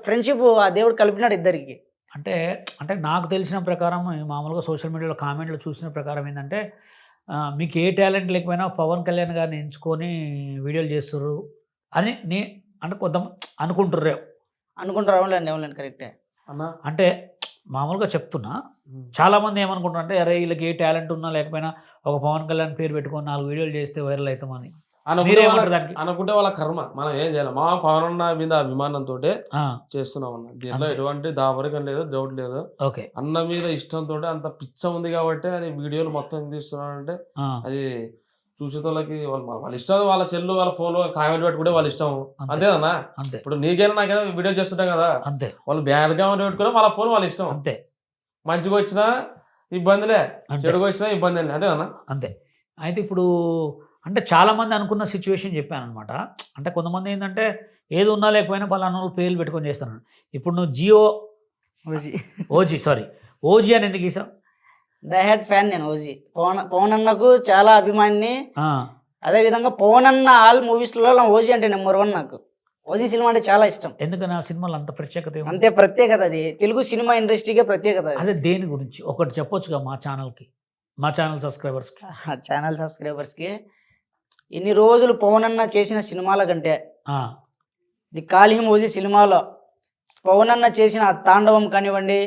S5: ఫ్రెండ్షిప్ ఆ దేవుడు కలిపినాడు ఇద్దరికి.
S1: అంటే నాకు తెలిసిన ప్రకారం, మామూలుగా సోషల్ మీడియాలో కామెంట్లు చూసిన ప్రకారం ఏంటంటే, మీకు ఏ టాలెంట్ లేకపోయినా పవన్ కళ్యాణ్ గారిని ఎంచుకొని వీడియోలు చేస్తుర్రు అని అంటే కొంత అనుకుంటుర్రే.
S5: అనుకుంటారు. అవునండి కరెక్టే
S2: అన్న.
S1: అంటే మామూలుగా చెప్తున్నా, చాలామంది ఏమనుకుంటారు అంటే, అరే వీళ్ళకి ఏ టాలెంట్ ఉన్నా లేకపోయినా ఒక పవన్ కళ్యాణ్ పేరు పెట్టుకొని 4 వీడియోలు చేస్తే వైరల్ అవుతామని
S2: అనుకుంటే వాళ్ళ కర్మ, మనం ఏం చేయాలి. మా పవన్ అన్న మీద అభిమానంతో చేస్తున్నాం అన్న. దీంట్లో ఎటువంటి దాపరికం లేదు, డౌట్ లేదు.
S1: ఓకే.
S2: అన్న మీద ఇష్టంతో అంత పిచ్చ ఉంది కాబట్టి అది వీడియోలు మొత్తం తీస్తున్నాడంటే అది చూసేతోళ్ళకి వాళ్ళ ఇష్టం, వాళ్ళ సెల్ వాళ్ళ ఫోన్ కామెంట్ పెట్టుకుంటే వాళ్ళ ఇష్టం. అంతేదన్నా.
S1: అంతే.
S2: ఇప్పుడు నీకైనా నాకైనా వీడియో చేస్తుంటాం కదా,
S1: అంతే.
S2: వాళ్ళు బ్యాడ్ కామెంట్ పెట్టుకుని వాళ్ళ ఫోన్ వాళ్ళ ఇష్టం.
S1: అంతే.
S2: మంచిగా వచ్చినా ఇబ్బందిలే, చెడుగా వచ్చినా ఇబ్బంది అండి. అదేనా.
S1: అంతే. అయితే ఇప్పుడు అంటే చాలామంది అనుకున్న సిచ్యువేషన్ చెప్పాను అనమాట. అంటే కొంతమంది ఏంటంటే ఏది ఉన్నా లేకపోయినా పలానా పేర్లు పెట్టుకొని చేస్తాను. ఇప్పుడు నువ్వు ఓజీ అని ఎందుకు ఇస్తావు?
S5: డైహార్డ్ ఫ్యాన్ నేను ఓజీ. పవన్ అన్నకు చాలా అభిమాని. అదేవిధంగా పవన్ అన్న ఆల్ మూవీస్లో ఓజీ అంటే నెంబర్ 1 నాకు. ఓజీ సినిమా అంటే చాలా ఇష్టం.
S1: ఎందుకని ఆ సినిమాలో అంత ప్రత్యేకత?
S5: అంతే ప్రత్యేకత, అది తెలుగు సినిమా ఇండస్ట్రీకే ప్రత్యేకత.
S1: అదే దేని గురించి ఒకటి చెప్పొచ్చుగా మా ఛానల్ సబ్స్క్రైబర్స్కి.
S5: ఎన్ని రోజులు పవన్ అన్న చేసిన సినిమాల కంటే ది కాళీ ఓజీ సినిమాలో పవన్ అన్న చేసిన తాండవం కానివ్వండి,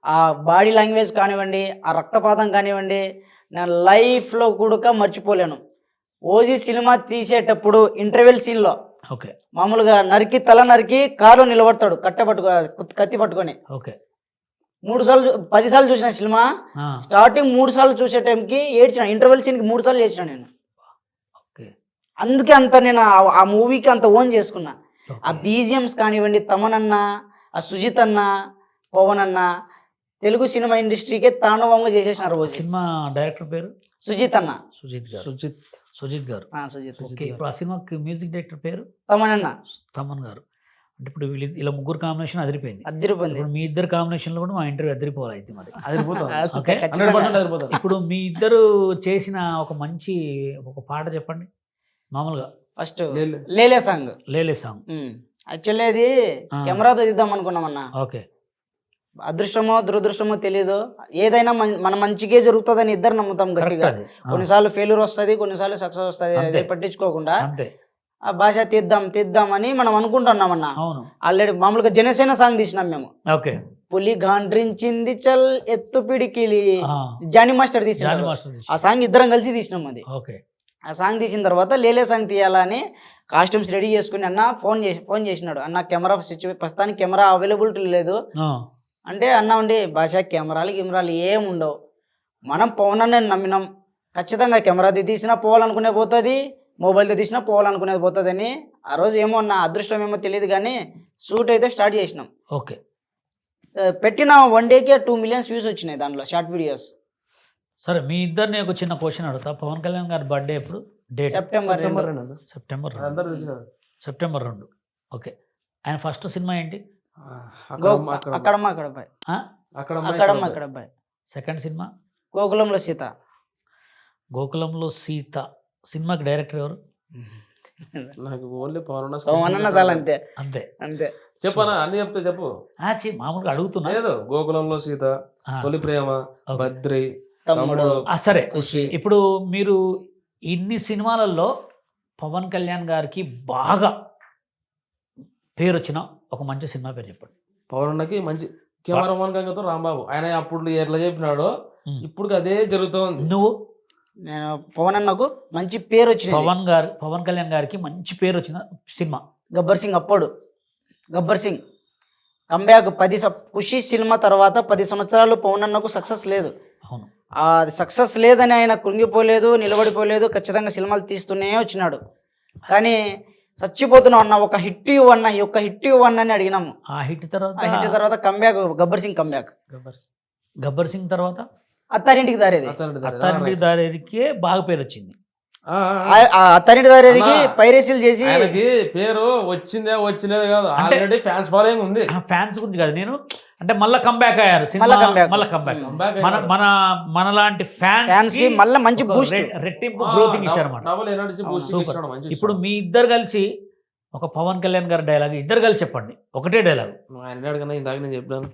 S5: ఆ బాడీ లాంగ్వేజ్ కానివ్వండి, ఆ రక్తపాతం కానివ్వండి, నా లైఫ్లో కూడా మర్చిపోలేను. ఓజీ సినిమా తీసేటప్పుడు ఇంటర్వెల్ సీన్లో
S1: ఓకే
S5: మామూలుగా తల నరికి కారు నిలబడతాడు కత్తి పట్టుకొని.
S1: ఓకే.
S5: 10 సార్లు చూసిన సినిమా. స్టార్టింగ్ 3 సార్లు చూసే టైంకి ఏడ్చిన. ఇంటర్వెల్ సీన్కి 3 సార్లు చేసిన నేను. అందుకే అంత నేను ఆ మూవీకి అంత ఓన్ చేసుకున్నా. ఆ బీజిఎమ్స్ కానివ్వండి, తమన్ అన్న, ఆ సుజిత్ అన్న, పవన్ అన్న తెలుగు సినిమా ఇండస్ట్రీకే తాండవంగా చేసేసినారు. సినిమా
S1: డైరెక్టర్ పేరు
S5: సుజిత్ అన్న.
S1: సుజిత్ గారు.
S5: సుజిత్.
S1: ఇప్పుడు ఆ సినిమాకి మ్యూజిక్ డైరెక్టర్ పేరు తమన్ గారు. అంటే ఇప్పుడు ఇలా ముగ్గురు కాంబినేషన్ అదిరిపోయింది. ఇప్పుడు మీ ఇద్దరు కాంబినేషన్లో కూడా మా ఇంటర్వ్యూ అదిరిపోవాలి. అయితే మరి ఇప్పుడు మీ ఇద్దరు చేసిన ఒక పాట చెప్పండి మామూలుగా.
S5: ఫస్ట్ లేలే సాంగ్. యాక్చువల్లీ అది కెమెరాతో తీద్దాం అనుకున్నామన్నా.
S1: ఓకే.
S5: అదృష్టమో దురదృష్టమో తెలియదు, ఏదైనా మన మంచిగా జరుగుతుందని ఇద్దరు నమ్ముతాం గట్టిగా. కొన్నిసార్లు ఫెయిల్యూర్ వస్తుంది, కొన్నిసార్లు సక్సెస్ వస్తుంది. అదే పట్టించుకోకుండా ఆ భాష తీద్దాం అని మనం అనుకుంటున్నామన్నా. ఆల్రెడీ మామూలుగా జనసేన సాంగ్ తీసినాం మేము. పులి గాండ్రించింది చల్ ఎత్తు పిడికిలి, జానీ మాస్టర్ తీసినాం. ఆ సాంగ్ ఇద్దరం కలిసి తీసినాం. అది ఆ సాంగ్ తీసిన తర్వాత లేలే సాంగ్ తీయాలని కాస్ట్యూమ్స్ రెడీ చేసుకుని అన్న ఫోన్ చేసినాడు. అన్న కెమెరా ప్రస్తుతానికి కెమెరా అవైలబిలిటీ లేదు అంటే, అన్న ఉండి భాష కెమెరాలు ఏం ఉండవు, మనం పవన్ అన్నని నమ్మినాం, ఖచ్చితంగా కెమెరాది తీసినా పోవాలనుకునే పోతుంది, మొబైల్తో తీసినా పోవాలనుకునేది పోతుంది అని. ఆ రోజు ఏమో నా అదృష్టం ఏమో తెలియదు కానీ షూట్ అయితే స్టార్ట్ చేసినాం.
S1: ఓకే.
S5: పెట్టిన 1 డేకే 2 మిలియన్స్ వ్యూస్ వచ్చినాయి దాంట్లో షార్ట్ వీడియోస్.
S1: సరే, మీ ఇద్దరిని ఒక చిన్న క్వశ్చన్ అడుగుతా. పవన్ కళ్యాణ్ గారి బర్త్డే ఎప్పుడు? Date
S5: September
S2: September
S5: 2.
S2: 2 అన్న.
S1: సెప్టెంబర్
S2: అది
S1: 2.
S2: అందరూ తెలుసు కదా.
S1: సెప్టెంబర్ 2. ఓకే. ఆయన ఫస్ట్ సినిమా ఏంటి?
S2: అక్కడ అమ్మ, అక్కడ అమ్మ.
S5: అక్కడమ్మ అక్కడ అబ్బాయి,
S2: అక్కడ అమ్మ,
S5: అక్కడమ్మ
S2: ఇక్కడ
S5: అక్కడ అబ్బాయి,
S1: సెకండ్ సినిమా
S5: గోకులంలో సీత.
S1: గోకులంలో సీత. సినిమాకి డైరెక్టర్ ఎవరు?
S2: నాకు ఓన్లీ పవన్
S5: అన్న చాలు అంతే
S1: అంతే.
S5: అంతే.
S2: చెప్పనా అన్ని చెప్తే చెప్పు.
S1: మామూలుగా అడుగుతున్నా.
S2: లేదు, గోకులంలో సీత,
S1: ఆ,
S2: తొలి ప్రేమ,
S1: ఓకే.
S2: బద్రి,
S5: తమ్ముడు,
S1: సరే.
S5: ఖుషి.
S1: ఇప్పుడు మీరు ఇన్ని సినిమాలలో పవన్ కళ్యాణ్ గారికి బాగా పేరు వచ్చిన ఒక మంచి సినిమా పేరు చెప్పండి.
S2: పవన్ అన్నకి మంచి కెమెరామాన్ గంగతో రాంబాబు. ఆయన అప్పుడు ఎట్లా చెప్పినాడో
S1: ఉమ్.
S2: ఇప్పుడు అదే జరుగుతోంది.
S1: నువ్వు
S5: నేను పవన్ అన్నకు మంచి పేరు వచ్చింది.
S1: పవన్ కళ్యాణ్ గారికి మంచి పేరు వచ్చిన సినిమా
S5: గబ్బర్ సింగ్. అప్పుడు గబ్బర్ సింగ్ కంబ్యాక్ 10 ఖుషి సినిమా తర్వాత 10 సంవత్సరాలు పవన్ అన్నకు సక్సెస్ లేదు.
S1: అవును.
S5: అది సక్సెస్ లేదని ఆయన కృంగిపోలేదు, నిలబడిపోలేదు, ఖచ్చితంగా సినిమాలు తీస్తూనే వచ్చినాడు. కానీ చచ్చిపోతున్నావు అన్న, ఒక హిట్ ఇవ్వన్న, ఒక హిట్ ఇవ్వన్న అని అడిగినాము.
S1: ఆ హిట్ తర్వాత
S5: ఆ హిట్ తర్వాత కంబ్యాక్ గబ్బర్ సింగ్ కంబ్యాక్.
S1: గబ్బర్ సింగ్ తర్వాత
S5: అత్తారింటికి దారేది.
S1: అత్తారింటికి దారికి బాగా పేరు వచ్చింది.
S5: ఆ అత్తారింటి దారేదికి
S2: అన్నా,
S5: పైరసీలు చేసి
S2: ఆయనకి పేరు వచ్చినదే కాదు, ఆల్రెడీ ఫ్యాన్స్ ఫాలోయింగ్ ఉంది.
S1: ఫ్యాన్స్ గురించి కాదు నేను, అంటే మళ్ళీ కంబ్యాక్ అయ్యారు.
S5: మళ్ళా comeback.
S1: మళ్ళీ కంబ్యాక్.
S2: Comeback
S1: మన
S2: అయ్యారు.
S1: మన మనలాంటి
S5: ఫ్యాన్స్ కి మళ్ళీ మంచి బూస్ట్.
S1: రెట్టింపు గ్రోతింగ్ ఇచ్చారన్నమాట.
S2: Double energy boost
S1: super.
S2: ఇచ్చినాడు, మంచిగా
S1: ఇప్పుడు
S2: ఇచ్చినాడు.
S1: మీ ఇద్దరు కలిసి ఒక పవన్ కళ్యాణ్ గారి డైలాగ్ ఇద్దరు కలిసి చెప్పండి. ఒకటే డైలాగ్.
S2: ఆయన అడిగాడు కన్నా ఇందాక నేను చెప్పాను.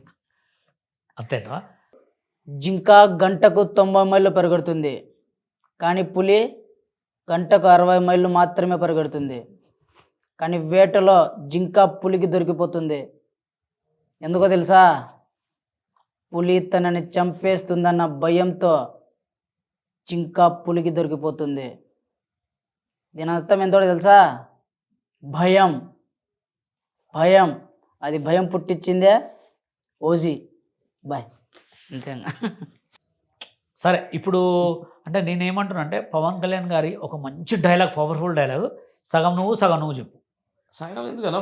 S1: అంతేనా?
S5: జింక గంటకు 90 మైళ్ళు పరిగెడుతుంది, కానీ పులి గంటకు 60 మైళ్ళు మాత్రమే పరిగెడుతుంది. కానీ వేటలో జింక పులికి దొరికిపోతుంది. ఎందుకో తెలుసా? పులి తనని చంపేస్తుందన్న భయంతో జింక పులికి దొరికిపోతుంది. దీని అర్థం ఎంతో తెలుసా? భయం. భయం. అది భయం పుట్టించిందే ఓజీ. బాయ్. అంతేనా?
S1: సరే, ఇప్పుడు అంటే నేనేమంటున్నా అంటే పవన్ కళ్యాణ్ గారి ఒక మంచి డైలాగ్, పవర్ఫుల్ డైలాగ్, సగం నువ్వు చెప్పు.
S2: సగం ఎందుకన్నా,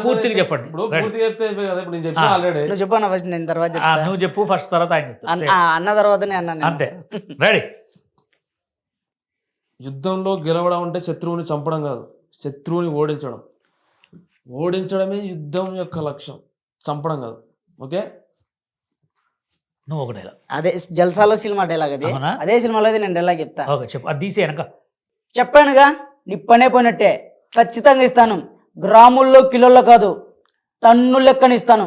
S1: పూర్తిగా చెప్పండి.
S2: ఇప్పుడు పూర్తిగా చెప్తే అయిపోయి కదా. ఇప్పుడు నేను చెప్పిన ఆల్రెడీ.
S5: నువ్వు చెప్పాను ఫస్ట్, నేను తర్వాత చెప్తా.
S1: నువ్వు చెప్పు ఫస్ట్, తర్వాత ఆయన చెప్తా.
S5: అన్న తర్వాతనే అన్నాను.
S1: అంతే. రెడీ?
S2: యుద్ధంలో గెలవడం అంటే శత్రువుని చంపడం కాదు, శత్రువుని ఓడించడం. ఓడించడమే యుద్ధం యొక్క లక్ష్యం, చంపడం కాదు. ఓకే,
S1: నువ్వు ఒక డైలాగ్.
S5: అదే జల్సాలో సినిమా డైలాగ్ అది.
S1: అవునా?
S5: అదే సినిమాలో అది నేను డైలాగ్ చెప్తా.
S1: ఓకే, చెప్పు. అది తీసే వెనక.
S4: చెప్పానుగా, నిప్పనే పోయినట్టే. ఖచ్చితంగా ఇస్తాను. గ్రాముల్లో కిలోల్లో కాదు, టన్ను లెక్కన ఇస్తాను.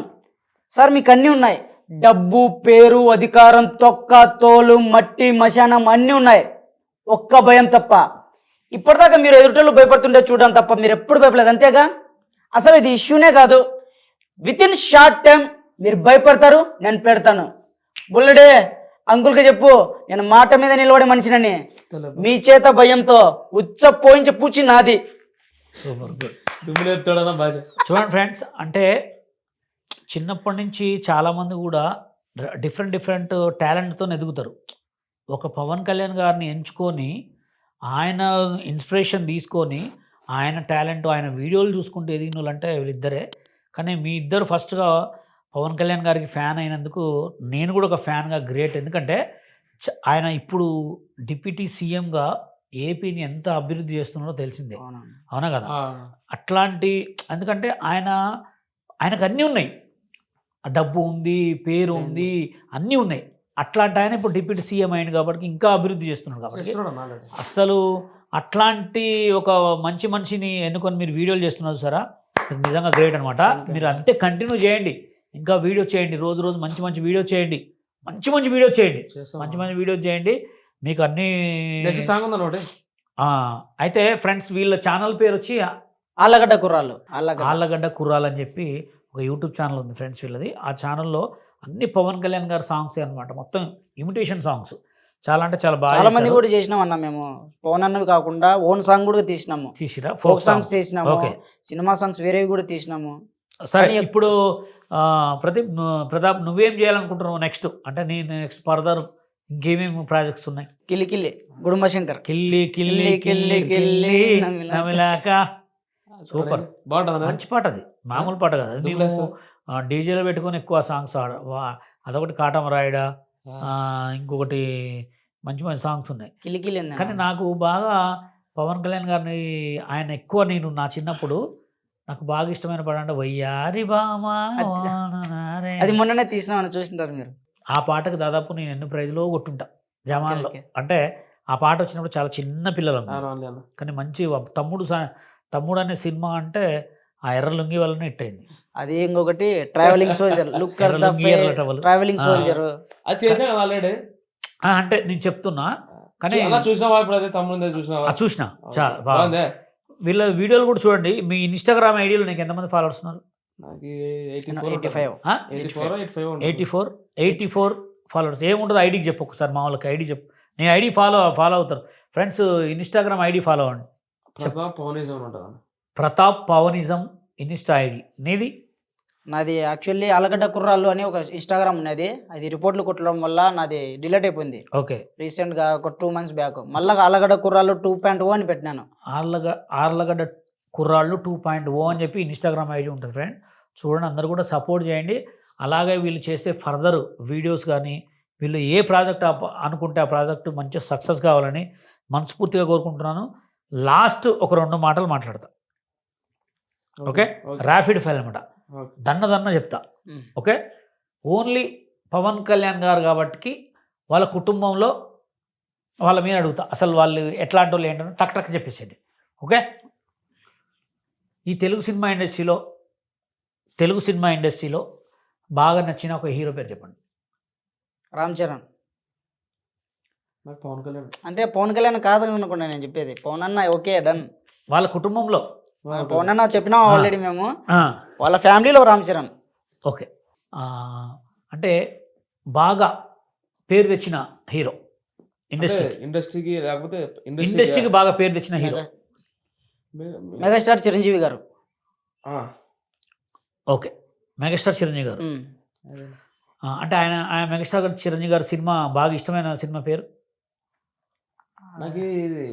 S4: సార్ మీకు అన్నీ ఉన్నాయి. డబ్బు, పేరు, అధికారం, తొక్క, తోలు, మట్టి, మశానం అన్నీ ఉన్నాయి. ఒక్క భయం తప్ప. ఇప్పటిదాకా మీరు ఎదుటోళ్ళు భయపడుతుంటే చూడడం తప్ప మీరు ఎప్పుడు భయపడలేదు, అంతేగా? అసలు ఇది ఇష్యూనే కాదు. విత్ ఇన్ షార్ట్ టైం మీరు భయపడతారు, నేను పెడతాను. బుల్లడే అంకుల్కి చెప్పు, నేను మాట మీద నిలబడే మనిషినని. మీ చేత భయంతో ఉచ్చ పోయించి పూచి నాది.
S1: Super, good.
S2: దుమ్ములేపుతాడన్న భాష.
S1: చూడండి ఫ్రెండ్స్, అంటే చిన్నప్పటి నుంచి చాలామంది కూడా డిఫరెంట్ టాలెంట్తో ఎదుగుతారు. ఒక పవన్ కళ్యాణ్ గారిని ఎంచుకొని ఆయన ఇన్స్పిరేషన్ తీసుకొని ఆయన టాలెంట్, ఆయన వీడియోలు చూసుకుంటూ ఎదిగిన వాళ్ళు అంటే వీళ్ళిద్దరే. కానీ మీ ఇద్దరు ఫస్ట్గా పవన్ కళ్యాణ్ గారికి ఫ్యాన్ అయినందుకు నేను కూడా ఒక ఫ్యాన్గా గ్రేట్. ఎందుకంటే ఆయన ఇప్పుడు డిప్యూటీ సీఎంగా ఏపీని ఎంత అభివృద్ధి చేస్తున్నారో తెలిసిందే, అవునా కదా? అట్లాంటి, ఎందుకంటే ఆయనకు అన్నీ ఉన్నాయి. డబ్బు ఉంది, పేరు ఉంది, అన్నీ ఉన్నాయి. అట్లాంటి ఆయన ఇప్పుడు డిప్యూటీ సీఎం అయింది కాబట్టి ఇంకా అభివృద్ధి చేస్తున్నాడు కాబట్టి అసలు అట్లాంటి ఒక మంచి మనిషిని ఎన్నుకొని మీరు వీడియోలు చేస్తున్నారు సారా, నిజంగా గ్రేట్ అనమాట. మీరు అంతే కంటిన్యూ చేయండి, ఇంకా వీడియో చేయండి, రోజు మంచి వీడియో చేయండి, మంచి వీడియో చేయండి, మంచి వీడియో చేయండి. మీకు అన్ని
S2: సాంగ్ ఉందా ఒకటి.
S1: అయితే ఫ్రెండ్స్, వీళ్ళ ఛానల్ పేరు వచ్చి
S5: ఆళ్ళగడ్డ కుర్రాళ్ళు.
S1: ఆళ్ళగడ్డ కుర్రాలు అని చెప్పి ఒక యూట్యూబ్ ఛానల్ ఉంది ఫ్రెండ్స్ వీళ్ళది. ఆ ఛానల్లో అన్ని పవన్ కళ్యాణ్ గారి సాంగ్సే అనమాట, మొత్తం ఇమిటేషన్ సాంగ్స్. చాలా అంటే చాలా బాగా,
S5: చాలా మంది కూడా చేసినాం అన్న. మేము పవన్ అన్నవి కాకుండా ఓన్ సాంగ్ కూడా తీసినాము,
S1: తీసిరా,
S5: ఫోక్ సాంగ్స్ తీసినాము,
S1: ఓకే,
S5: సినిమా సాంగ్స్ వేరేవి కూడా తీసినాము.
S1: సరే, ఇప్పుడు ప్రతాప్ నువ్వేం చేయాలనుకుంటున్నావు నెక్స్ట్? అంటే నీ నెక్స్ట్ ఫర్దర్ ఇంకేమేమి ప్రాజెక్ట్స్ ఉన్నాయి?
S5: కిల్లి గుడుంబ శంకర్.
S1: కిల్లి కిల్లి కిల్లి కిల్లి నమిలాక. సూపర్,
S2: బాగుంటుంది.
S1: మంచి పాట అది, మామూలు పాట కదా. మేము డీజేలో పెట్టుకొని ఎక్కువ సాంగ్స్ అదొకటి కాటమరాయుడా, ఇంకొకటి మంచి సాంగ్స్ ఉన్నాయి.
S5: కిల్లి
S1: కానీ నాకు బాగా పవన్ కళ్యాణ్ గారిని ఆయన ఎక్కువ నేను నా చిన్నప్పుడు నాకు బాగా ఇష్టమైన పాట అంటే వయ్యారి బామా వాననారే.
S5: అది మొన్ననే తీసినామని చూసింటారు మీరు.
S1: ఆ పాటకు దాదాపు నేను ఎన్ని ప్రైజ్లో కొట్టుంటా జమాన్లో.
S5: ఓకే.
S1: అంటే ఆ పాట వచ్చినప్పుడు చాలా చిన్న పిల్లలు
S2: అవును, అవునులే అన్న.
S1: కానీ మంచి తమ్ముడు అనే సినిమా అంటే ఆ ఎర్ర లుంగి వల్లనే హిట్ అయింది.
S5: అది ఇంకొకటి ట్రావెలింగ్ సోల్జర్ లుక్
S1: ఎర్ర లుంగి ఎర్ర టవల్.
S5: ట్రావెలింగ్
S1: ఆ.
S5: సోల్జర్.
S2: అది చేసినా కదా ఆల్రెడీ.
S1: అంటే నేను చెప్తున్నా కానీ
S2: అలా చూసినావా ఇప్పుడు? అదే తమ్ముడు చూసినావా?
S1: చూసిన చాలా బాగా.
S2: బాగుందే.
S1: వీళ్ళ వీడియోలు కూడా చూడండి. మీ ఇన్స్టాగ్రామ్ ఐడియాలో నీకు ఎంతమంది ఫాలోవర్స్ ఉన్నారు?
S2: నాకు
S5: 85.
S1: 84 ఫాలోవర్స్. ఏముంటుంది ఐడికి చెప్పు ఒకసారి, మా వాళ్ళకి ఐడి చెప్పు. నేను ఐడి ఫాలో అవుతాను ఫ్రెండ్స్. ఇన్స్టాగ్రామ్ ఐడి ఫాలో అవ్వండి.
S2: ప్రతాప్ పవనిజం ఉంటుంది.
S1: Pratap Pawanism Insta ID. నీది?
S5: నాది యాక్చువల్లీ ఆలగడ్డ కుర్రాళ్ళు అని ఒక ఇన్స్టాగ్రామ్ ఉన్నది. అది రిపోర్ట్లు కొట్టడం వల్ల నాది డిలీట్ అయిపోయింది
S1: ఓకే.
S5: రీసెంట్గా ఒక 2 months బ్యాక్. మళ్ళీ ఆలగడ్డ కుర్రాళ్ళు 2.0 అని పెట్టినాను.
S1: ఆర్లగడ్డ కుర్రాళ్ళు 2.0 అని చెప్పి ఇన్స్టాగ్రామ్ ఐడి ఉంటుంది ఫ్రెండ్. చూడండి, అందరూ కూడా సపోర్ట్ చేయండి. అలాగే వీళ్ళు చేసే ఫర్దర్ వీడియోస్ కానీ వీళ్ళు ఏ ప్రాజెక్ట్ అనుకుంటే ఆ ప్రాజెక్టు మంచి సక్సెస్ కావాలని మనస్ఫూర్తిగా కోరుకుంటున్నాను. లాస్ట్ ఒక 2 మాటలు మాట్లాడతా. ఓకే. ర్యాపిడ్ ఫైర్ అనమాట. దన్న చెప్తా.
S5: ఉమ్.
S1: ఓకే. ఓన్లీ పవన్ కళ్యాణ్ గారు కాబట్టి వాళ్ళ కుటుంబంలో వాళ్ళ మీద అడుగుతా. అసలు వాళ్ళు ఎట్లాంటి వాళ్ళు ఏంటని టక్ టక్ చెప్పేసేయండి. ఓకే. ఈ తెలుగు సినిమా ఇండస్ట్రీలో బాగా నచ్చిన ఒక హీరో పేరు చెప్పండి.
S5: రామ్ చరణ్.
S2: నాకు పవన్ కళ్యాణ్.
S5: అంటే పవన్ కళ్యాణ్ కాదు అనుకున్నా నేను చెప్పేది. పవన్ అన్న ఓకే డన్.
S1: వాళ్ళ కుటుంబంలో
S5: పవన్ అన్న చెప్పినాం ఆల్రెడీ మేము.
S1: ఆ,
S5: వాళ్ళ ఫ్యామిలీలో రామ్ చరణ్.
S1: ఓకే. అంటే బాగా పేరు తెచ్చిన హీరో
S2: ఇండస్ట్రీకి లేకపోతే
S1: ఇండస్ట్రీకి బాగా పేరు తెచ్చిన హీరో.
S5: మెగాస్టార్ చిరంజీవి గారు.
S1: ఓకే. మెగాస్టార్ చిరంజీవి గారు.
S5: ఉమ్.
S1: అంటే ఆయన మెగాస్టార్ చిరంజీవి గారు సినిమా బాగా ఇష్టమైన సినిమా పేరు?
S2: నాకు ఇది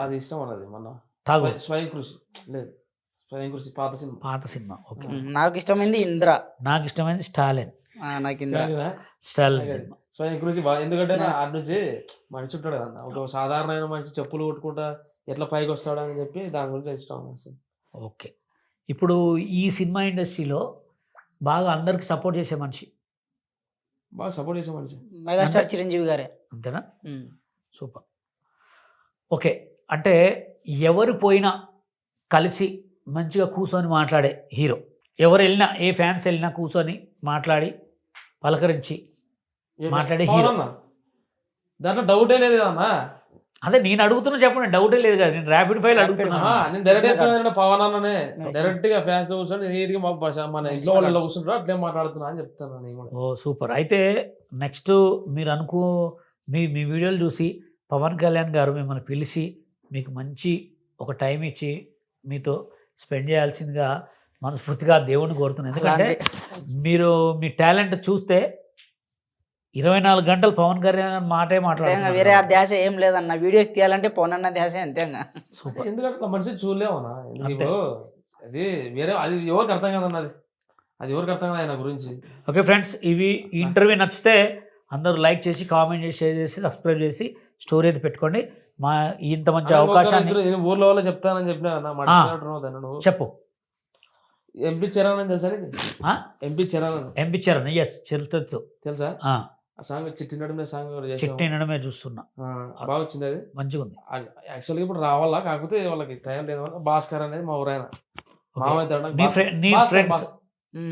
S2: అది ఇష్టం అన్నది మన
S1: ఠాగూర్.
S2: స్వయం కృషి. లేదు, స్వయం కృషి పాత సినిమా.
S1: ఓకే.
S5: నాకు ఇష్టమైంది ఇంద్ర.
S1: నాకు ఇష్టమైనది స్టాలిన్.
S5: నాకు ఇంద్ర.
S1: స్టాలిన్ సినిమా.
S2: స్వయం కృషి బాగా. ఎందుకంటే ఆడి నుంచి మనిషి ఉంటాడు కదా, ఒక సాధారణమైన మనిషి చెప్పులు కొట్టుకుంటా ఎట్లా పైకి వస్తాడు అని చెప్పి దాని గురించి ఇష్టం.
S1: ఓకే. ఇప్పుడు ఈ సినిమా ఇండస్ట్రీలో బాగా అందరికి సపోర్ట్ చేసే మనిషి?
S2: బాగా సపోర్ట్ చేసే మనిషి
S5: మెగాస్టార్ చిరంజీవి గారే.
S1: అంతేనా?
S5: ఉమ్.
S1: సూపర్. ఓకే. అంటే ఎవరు పోయినా కలిసి మంచిగా కూర్చొని మాట్లాడే హీరో. ఎవరు వెళ్ళినా, ఏ ఫ్యాన్స్ వెళ్ళినా కూర్చొని మాట్లాడి పలకరించి మాట్లాడే హీరో.
S2: దాంట్లో డౌటే లేదు అన్న.
S1: అదే నేను అడుగుతున్నా, చెప్పండి. డౌటే లేదు కదా. నేను ర్యాపిడ్ ఫైల్ అడుగుతున్నా.
S2: నేను డైరెక్ట్ పవన్ అన్ననే డైరెక్ట్ గా ఫ్యాన్స్ తో కూర్చొని నీట్ గా మన ఇంట్లో వాళ్ళలో కూర్చుంటారు అట్లే మాట్లాడుతున్నా అని చెప్తాను నేను కూడా.
S1: ఓ సూపర్. అయితే నెక్స్ట్ మీరు మీ వీడియోలు చూసి పవన్ కళ్యాణ్ గారు మిమ్మల్ని పిలిచి మీకు మంచి ఒక టైం ఇచ్చి మీతో స్పెండ్ చేయాల్సిందిగా మనస్ఫూర్తిగా దేవుడిని కోరుతున్నాను. ఎందుకంటే మీరు మీ టాలెంట్ చూస్తే 24 గంటలు పవన్ కళ్యాణ్ మాటే
S5: వేరే
S1: మాట్లాడుతున్నారు.
S5: ఆ ధ్యాస ఏం లేదన్న. వీడియోస్ తీయాలంటే పవన్ అన్న ధ్యాస అంతేగా.
S1: సూపర్.
S2: ఎందుకంటే మనిషి చూడలేమన్నా.
S1: అంతే.
S2: అది వేరే, అది ఎవరికి అర్థం కాదన్న. అది ఎవరికి అర్థం కాదు ఆయన గురించి.
S1: ఓకే ఫ్రెండ్స్, ఈ ఇంటర్వ్యూ నచ్చితే అందరూ లైక్ చేసి, కామెంట్ చేసి, షేర్ చేసి, సబ్స్క్రైబ్ చేసి స్టోరీ అయితే పెట్టుకోండి. మా ఇంత మంచి అవకాశాన్ని
S2: నేను ఊర్లో వాళ్ళు చెప్తానని చెప్పినా నువ్వు
S1: చెప్పు.
S2: ఎంపీ చరణ్ అని తెలుసా నీకు? ఎంపీ చరణ్ అని.
S1: ఎంపీ చరణ్. ఎస్, తెలుసు.
S2: తెలుసా? ఆ సాంగ్ చిట్టి నడుమే సాంగ్
S1: చిట్టి నడమే చూస్తున్నా.
S2: బాగా వచ్చింది. అది
S1: మంచిగా ఉంది.
S2: యాక్చువల్గా ఇప్పుడు రావాలా, కాకపోతే వాళ్ళకి టైం లేదు. భాస్కర్ అనేది మా ఊరైన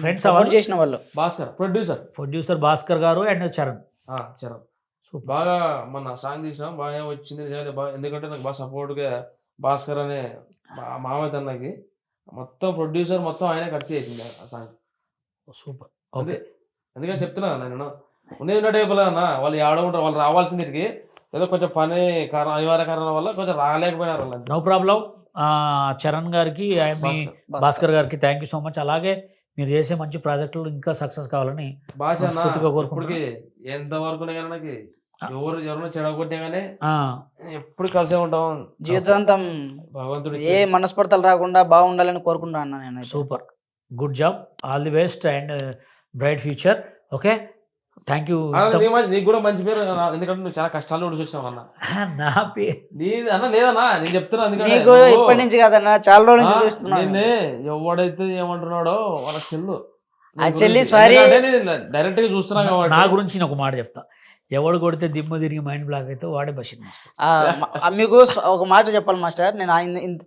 S1: ఫ్రెండ్స్
S5: సపోర్ట్ చేసిన వాళ్ళు.
S2: భాస్కర్
S1: ప్రొడ్యూసర్ భాస్కర్ గారు అండ్ చరణ్.
S2: చరణ్ బాగా మన సాంగ్ తీసినాం, బాగా వచ్చింది. ఎందుకంటే నాకు బాగా సపోర్ట్గా భాస్కర్ అనే మామయ్య తనకి మొత్తం ప్రొడ్యూసర్ మొత్తం ఆయనే కట్ చేసింది ఆ సాంగ్.
S1: సూపర్.
S2: ఓకే. ఎందుకంటే చెప్తున్నా నేను ఉన్నది అన్న, వాళ్ళు ఆడుకుంటారు. వాళ్ళు రావాల్సింది తిరిగి ఏదో కొంచెం పని కారణం, అనివార్య కారణం వల్ల కొంచెం రాలేకపోయినారు.
S1: No problem. చరణ్ గారికి భాస్కర్ గారికి థ్యాంక్ యూ సో మచ్. అలాగే మీరు చేసే మంచి ప్రాజెక్టులు ఇంకా సక్సెస్ కావాలని
S2: ఇప్పటికి ఎంతవరకు నాకు ఎవరైనా చెడగొట్టినా కానీ ఎప్పుడు కలిసే ఉంటాం
S5: జీవితాంతం.
S2: భగవంతుడు
S5: ఏ మనస్పర్ధలు రాకుండా బాగుండాలని కోరుకుంటా అన్న నేను.
S1: Super. Good job. All the best and bright future. Okay. Thank you.
S2: నీకు కూడా మంచి పేరు ఎందుకంటే నువ్వు చాలా కష్టాలు కూడా చూసావు అన్న.
S1: నా పేరు
S2: నీ అన్న లేదన్నా నేను చెప్తున్నా ఎందుకంటే
S5: నీకు ఇప్పటి నుంచి కాదన్నా చాలా రోజుల నుంచి చూస్తున్నాను.
S2: నిన్నే ఎవడైతే ఏమంటున్నాడో వాళ్ళకి చెల్లు
S5: Actually, sorry.
S2: డైరెక్ట్ గా చూస్తున్నా
S1: నా
S2: కాబట్టి
S1: గురించి నేను ఒక మాట చెప్తా. ఎవడు కొడితే దిమ్మ తిరిగి మైండ్ బ్లాక్ అయితే వాడే బషీర్ మాస్టర్.
S5: మీకు ఒక మాట చెప్పాలి మాస్టర్, నేను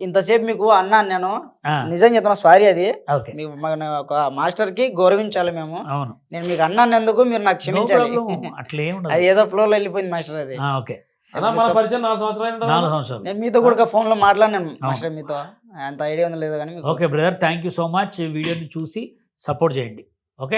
S5: ఇంతసేపు మీకు అన్నా నేను
S1: ఆ,
S5: నిజం చెప్తున్నా, సారీ అది
S1: ఓకే
S5: మీకు మన ఒక మాస్టర్ కి గౌరవించాలి మేము.
S1: అవును,
S5: నేను మీకు అన్నందుకు మీరు నాకు
S1: No
S5: క్షమించాలి.
S1: problem. అట్లే ఉండదు.
S5: అది ఏదో ఫ్లో లో వెళ్ళిపోయింది మాస్టర్ అది.
S1: ఓకే,
S2: అన్న మన పరిచయం 4 సంవత్సరాలు
S1: 4 సంవత్సరాలు.
S5: నేను మీతో కూడా ఫోన్ లో మాట్లాడినాను మాస్టర్, మీతో అంత ఐడియా ఉంది లేదు కానీ మీకు.
S1: Okay brother, thank you so much. వీడియోని చూసి సపోర్ట్ చేయండి. ఓకే.